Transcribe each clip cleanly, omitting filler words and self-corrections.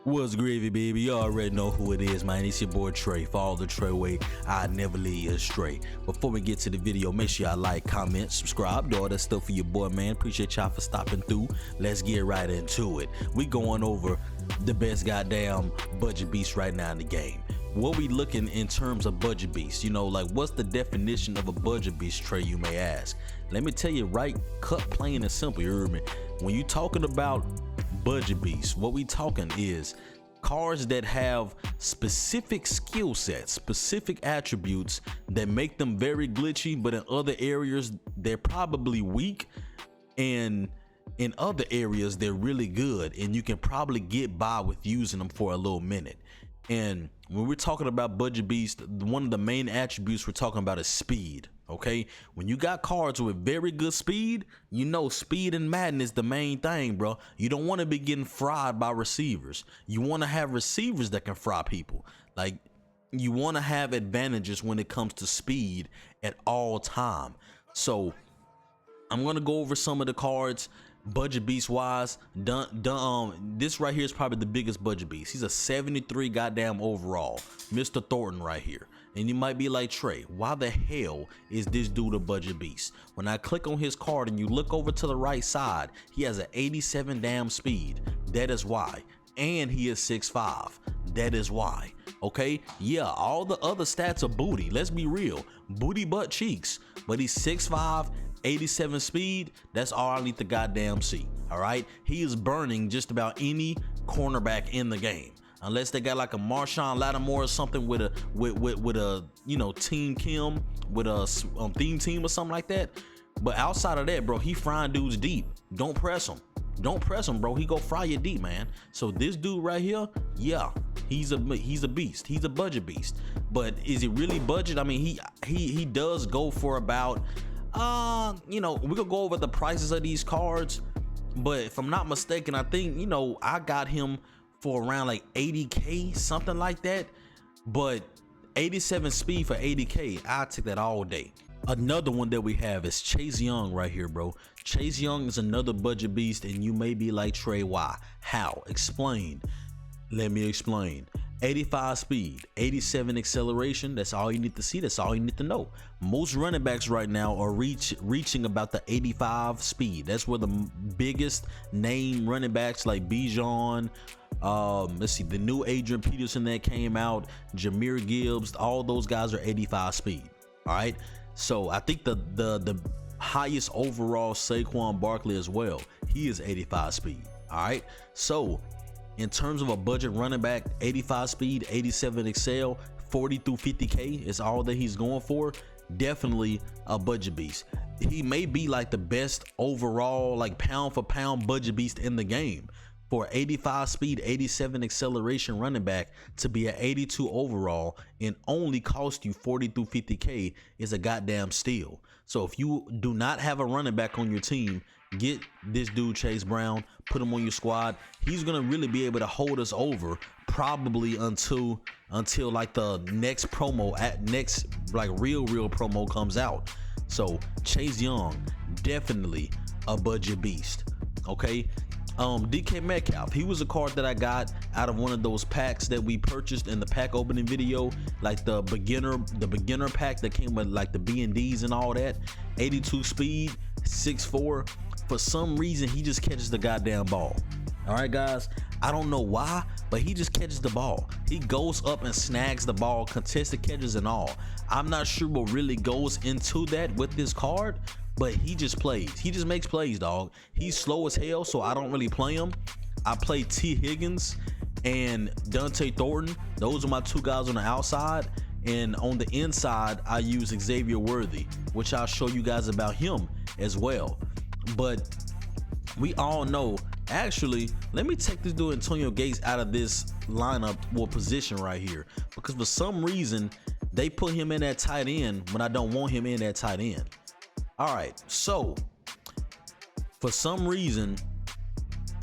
What's gravy, baby? You already know who it is, man. It's your boy Trey. Follow the TrayWay. I never lead you astray. Before we get to the video, make sure y'all like, comment, subscribe, do all that stuff for your boy, man. Appreciate y'all for stopping through. Let's get right into it. We going over the best goddamn budget beast right now in the game. What we looking in terms of budget beast? You know, like, what's the definition of a budget beast, Trey, you may ask? Let me tell you, right, cut, plain and simple. You heard me? When you talking about budget beast, what we talking is cars that have specific skill sets, specific attributes that make them very glitchy, but in other areas they're probably weak, and in other areas they're really good, and you can probably get by with using them for a little minute. And when we're talking about budget beast, one of the main attributes we're talking about is speed. Okay, when you got cards with very good speed, you know speed in Madden is the main thing, bro. You don't want to be getting fried by receivers. You want to have receivers that can fry people. Like, you want to have advantages when it comes to speed at all time. So I'm gonna go over some of the cards budget beast wise. This right here is probably the biggest budget beast. He's a 73 goddamn overall, Mr. Thornton right here. And you might be like, Trey, why the hell is this dude a budget beast? When I click on his card and you look over to the right side, he has an 87 damn speed. That is why. And he is 6'5". That is why. Okay, yeah, all the other stats are booty. Let's be real, booty butt cheeks. But he's 6'5", 87 speed. That's all I need to goddamn see. All right, he is burning just about any cornerback in the game, unless they got like a Marshawn Lattimore or something with a you know, Team Kim with a theme team or something like that. But outside of that, bro, he frying dudes deep. Don't press him. Don't press him, bro. He go fry you deep, man. So this dude right here, yeah, he's a beast. He's a budget beast. But is it really budget? I mean, he does go for about you know, we could go over the prices of these cards, but if I'm not mistaken, I think, you know, I got him for around like 80k, something like that. But 87 speed for 80k, I take that all day. Another one that we have is Chase Young right here, bro. Chase Young is another budget beast, and you may be like, Trey, why? How? Explain. Let me explain. 85 speed, 87 acceleration. That's all you need to see. That's all you need to know. Most running backs right now are reaching about the 85 speed. That's where the biggest name running backs like Bijan, let's see, the new Adrian Peterson that came out, Jahmyr Gibbs, all those guys are 85 speed. All right, so I think the highest overall, Saquon Barkley as well, he is 85 speed. All right, so in terms of a budget running back, 85 speed, 87 excel, 40 through 50k is all that he's going for. Definitely a budget beast. He may be like the best overall, like pound for pound budget beast in the game. For 85 speed, 87 acceleration running back to be at 82 overall and only cost you 40 through 50k is a goddamn steal. So if you do not have a running back on your team, get this dude Chase Brown, put him on your squad. He's gonna really be able to hold us over probably until like the next promo, next like real promo comes out. So Chase Young, definitely a budget beast. Okay, DK Metcalf, he was a card that I got out of one of those packs that we purchased in the pack opening video, like the beginner pack that came with like the B&Ds and all that. 82 speed, 6'4". For some reason, he just catches the goddamn ball. All right, guys, I don't know why, but he just catches the ball. He goes up and snags the ball, contested catches and all. I'm not sure what really goes into that with this card, but he just plays. He just makes plays, dog. He's slow as hell, so I don't really play him. I play T. Higgins and Dante Thornton. Those are my two guys on the outside. And on the inside, I use Xavier Worthy, which I'll show you guys about him as well. But we all know, actually, let me take this dude Antonio Gates out of this lineup or position right here, because for some reason they put him in that tight end when I don't want him in that tight end. All right, so for some reason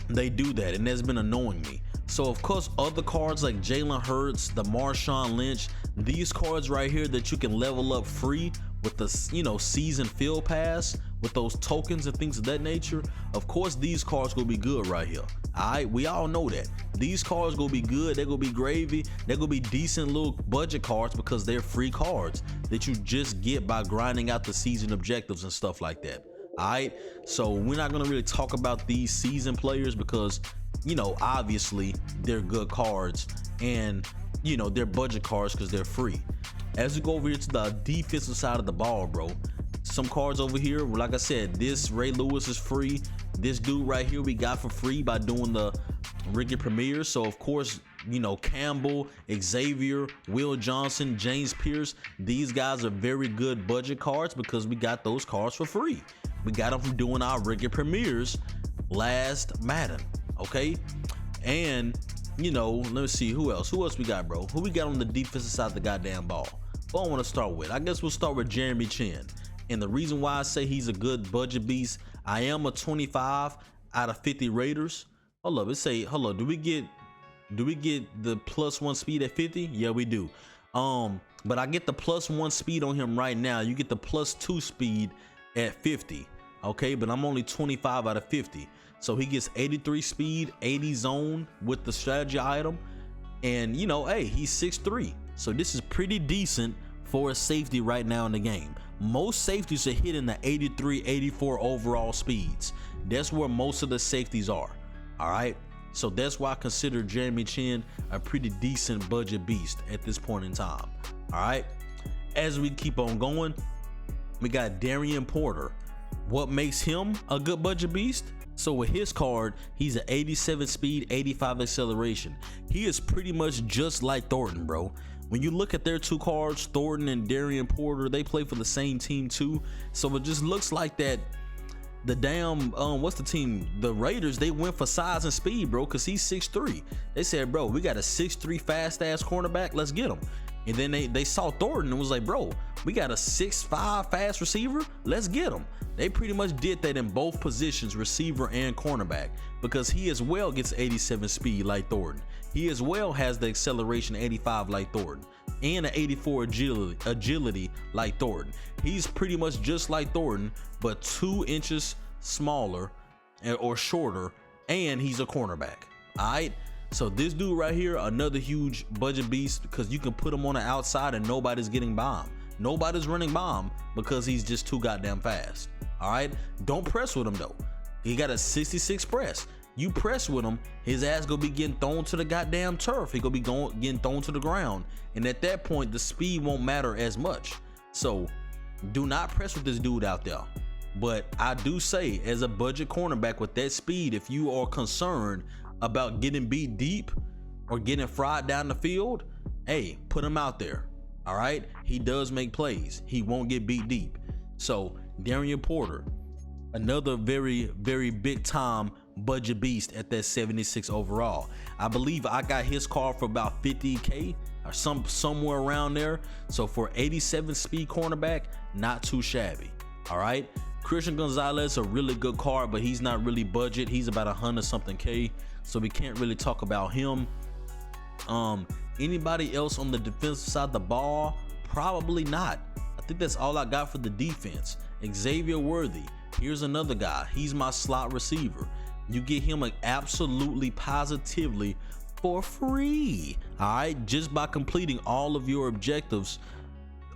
they do that, and that's been annoying me. So of course, other cards like Jalen Hurts, the Marshawn Lynch, these cards right here that you can level up free with the, you know, season field pass, with those tokens and things of that nature, of course these cards gonna be good right here. All right, we all know that these cards gonna be good. They're gonna be gravy. They're gonna be decent little budget cards because they're free cards that you just get by grinding out the season objectives and stuff like that. All right, so we're not gonna really talk about these season players because, you know, obviously they're good cards and, you know, they're budget cards because they're free. As we go over here to the defensive side of the ball, bro, some cards over here, like I said, this Ray Lewis is free. This dude right here we got for free by doing the Ricky premieres. So of course, you know, Campbell, Xavier, Will Johnson, James Pierce, these guys are very good budget cards because we got those cards for free. We got them from doing our Ricky premieres last Madden, okay? And, you know, let's see, who else we got, bro? Who we got on the defensive side of the goddamn ball? Who I want to start with? I guess we'll start with Jeremy Chin. And the reason why I say he's a good budget beast, I am a 25 out of 50 Raiders. Hold up, let's say, hold up, do we get the +1 speed at 50? Yeah, we do. But I get the +1 speed on him right now. You get the +2 speed at 50. Okay, but I'm only 25 out of 50. So he gets 83 speed, 80 zone with the strategy item. And you know, hey, he's 6'3". So this is pretty decent for a safety right now in the game. Most safeties are hitting the 83, 84 overall speeds. That's where most of the safeties are. All right. So that's why I consider Jeremy Chin a pretty decent budget beast at this point in time. All right. As we keep on going, we got Darian Porter. What makes him a good budget beast? So with his card, he's an 87 speed, 85 acceleration. He is pretty much just like Thornton, bro. When you look at their two cards, Thornton and Darian Porter, they play for the same team too. So it just looks like that the damn, what's the team? The Raiders, they went for size and speed, bro, because he's 6'3". They said, bro, we got a 6'3" fast ass cornerback. Let's get him. And then they saw Thornton and was like, bro, we got a 6'5" fast receiver. Let's get him. They pretty much did that in both positions, receiver and cornerback, because he as well gets 87 speed like Thornton. He as well has the acceleration 85 like Thornton and an 84 agility like Thornton. He's pretty much just like Thornton, but 2 inches smaller or shorter, and he's a cornerback. All right. So this dude right here, another huge budget beast, because you can put him on the outside and nobody's getting bombed. Nobody's running bomb because he's just too goddamn fast. All right. Don't press with him though. He got a 66 press. You press with him, his ass gonna be getting thrown to the goddamn turf. He gonna be getting thrown to the ground. And at that point, the speed won't matter as much. So do not press with this dude out there. But I do say, as a budget cornerback with that speed, if you are concerned about getting beat deep or getting fried down the field, hey, put him out there. All right. He does make plays. He won't get beat deep. So Darian Porter, another very, very big time budget beast at that 76 overall. I believe I got his card for about 50K or somewhere around there. So for 87 speed cornerback, not too shabby. All right. Christian Gonzalez, a really good card, but he's not really budget. He's about 100 something K. So we can't really talk about him. Anybody else on the defensive side of the ball? Probably not. I think that's all I got for the defense. Xavier Worthy, here's another guy. He's my slot receiver. You get him absolutely positively for free. All right, just by completing all of your objectives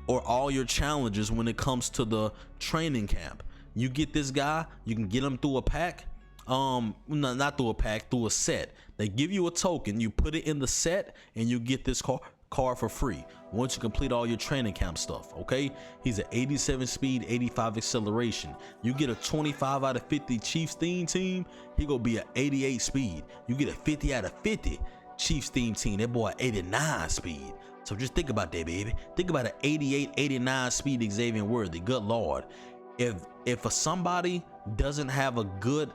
or all your challenges when it comes to the training camp. You get this guy, you can get him through a pack. Not through a pack, through a set. They give you a token, you put it in the set, and you get this card for free once you complete all your training camp stuff. Okay, he's an 87 speed, 85 acceleration. You get a 25 out of 50 Chiefs theme team, he gonna be an 88 speed. You get a 50 out of 50 Chiefs theme team, that boy 89 speed. So just think about that, baby. Think about an 88, 89 speed Xavier Worthy. Good lord. If somebody doesn't have a good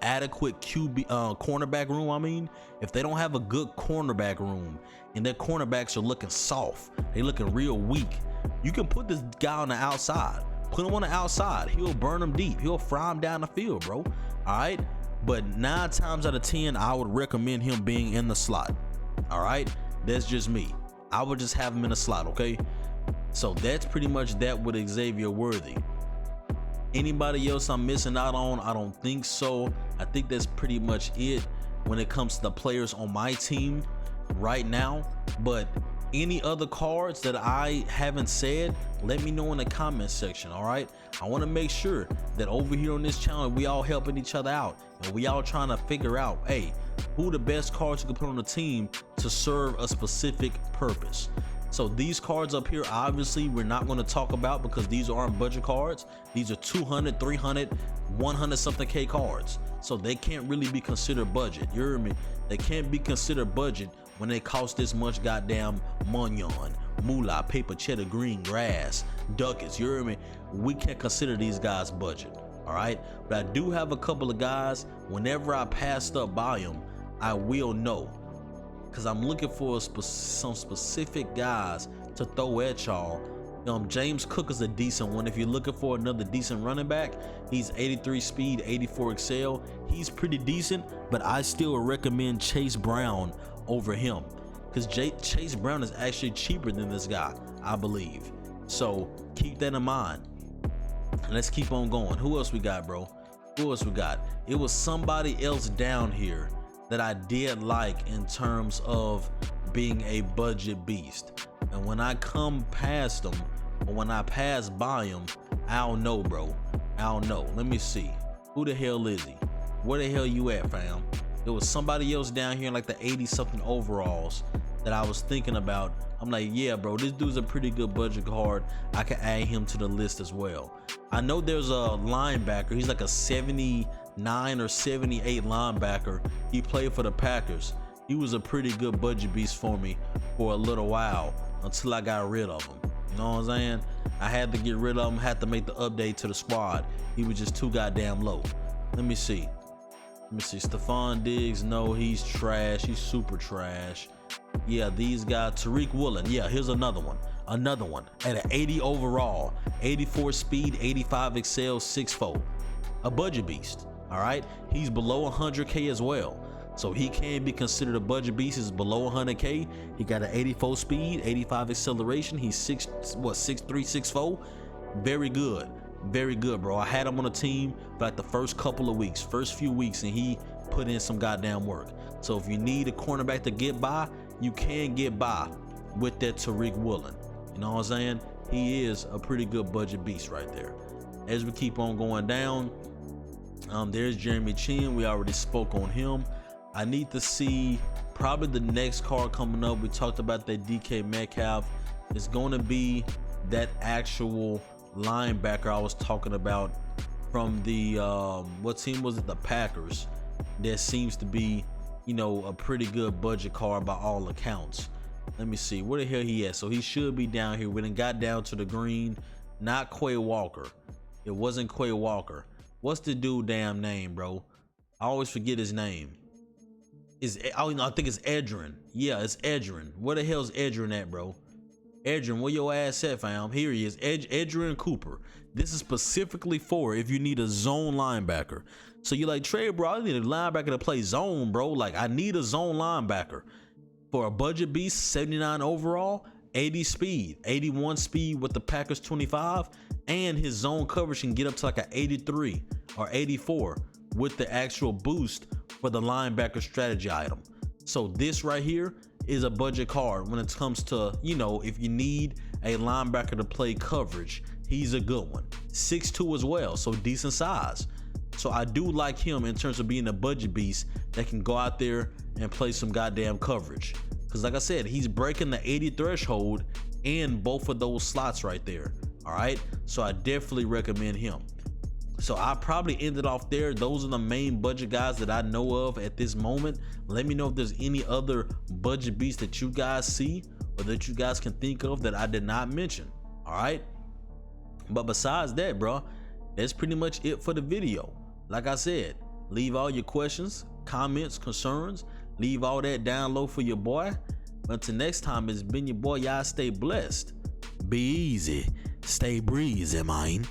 adequate QB cornerback room, I mean, if they don't have a good cornerback room and their cornerbacks are looking soft, they looking real weak, you can put this guy on the outside. Put him on the outside. He'll burn them deep. He'll fry him down the field, bro. All right. But 9 times out of 10, I would recommend him being in the slot. All right. That's just me. I would just have him in the slot. Okay. So that's pretty much that with Xavier Worthy. Anybody else I'm missing out on? I don't think so. I think that's pretty much it when it comes to the players on my team right now. But any other cards that I haven't said, let me know in the comment section. All right, I want to make sure that over here on this channel we all helping each other out, and we all trying to figure out, hey, who the best cards you can put on the team to serve a specific purpose. So these cards up here, obviously we're not going to talk about because these aren't budget cards. These are 200, 300, 100 something K cards, so they can't really be considered budget. You hear me? They can't be considered budget when they cost this much goddamn Munyon, Moolah, paper cheddar, green grass, ducats. You hear me? We can't consider these guys budget. All right, but I do have a couple of guys. Whenever I passed up by them, I will know, because I'm looking for some specific guys to throw at y'all. James Cook is a decent one. If you're looking for another decent running back, he's 83 speed, 84 excel. He's pretty decent, but I still recommend Chase Brown over him, because Chase Brown is actually cheaper than this guy, I believe. So keep that in mind. Let's keep on going. Who else we got, bro? Who else we got? It was somebody else down here that I did like in terms of being a budget beast, and when I come past them or when I pass by them, I don't know, bro. I don't know. Let me see. Who the hell is he? Where the hell you at, fam? There was somebody else down here in like the 80 something overalls that I was thinking about. I'm like, yeah, bro, this dude's a pretty good budget card. I can add him to the list as well. I know there's a linebacker. He's like a 79 or 78 linebacker. He played for the Packers. He was a pretty good budget beast for me for a little while until I got rid of him. You know what I'm saying? I had to get rid of him, had to make the update to the squad. He was just too goddamn low. Let me see. Stephon Diggs, no, he's trash. He's super trash. Yeah, these guys, Tariq Woolen. Yeah, here's another one. At an 80 overall, 84 speed, 85 excel, 6'4". A budget beast. All right, he's below 100K as well, so he can be considered a budget beast. He's below 100K. He got an 84 speed, 85 acceleration. He's 6'3", 6'4". Very good, bro. I had him on a team for like the first few weeks, and he put in some goddamn work. So if you need a cornerback to get by, you can get by with that Tariq Woolen. You know what I'm saying? He is a pretty good budget beast right there. As we keep on going down, there's Jeremy Chin. We already spoke on him. I need to see probably the next card coming up. We talked about that DK Metcalf. It's going to be that actual linebacker I was talking about from the what team was it? The Packers. That seems to be, you know, a pretty good budget card by all accounts. Let me see where the hell he at. So he should be down here. We done got down to the green. Not Quay Walker. It wasn't Quay Walker. What's the dude damn name, bro? I always forget his name. I think it's Edrin. Yeah, it's Edrin. Where the hell's Edrin at, bro? Edrin, where your ass at, fam? Here he is, Edrin Cooper. This is specifically for if you need a zone linebacker. So you're like, Trey, bro, I need a linebacker to play zone, bro. Like, I need a zone linebacker. For a budget beast, 79 overall, 80 speed, 81 speed with the Packers 25, and his zone coverage can get up to like an 83 or 84 with the actual boost for the linebacker strategy item. So this right here is a budget card when it comes to, you know, if you need a linebacker to play coverage, he's a good one. 6'2" as well, so decent size. So I do like him in terms of being a budget beast that can go out there and play some goddamn coverage. Because like I said, he's breaking the 80 threshold in both of those slots right there. All right, so I definitely recommend him. So I probably ended off there. Those are the main budget guys that I know of at this moment. Let me know if there's any other budget beasts that you guys see or that you guys can think of that I did not mention. All right, but besides that, bro, that's pretty much it for the video. Like I said, leave all your questions, comments, concerns, leave all that down low for your boy. Until next time, it's been your boy. Y'all stay blessed, be easy, stay breezy, man.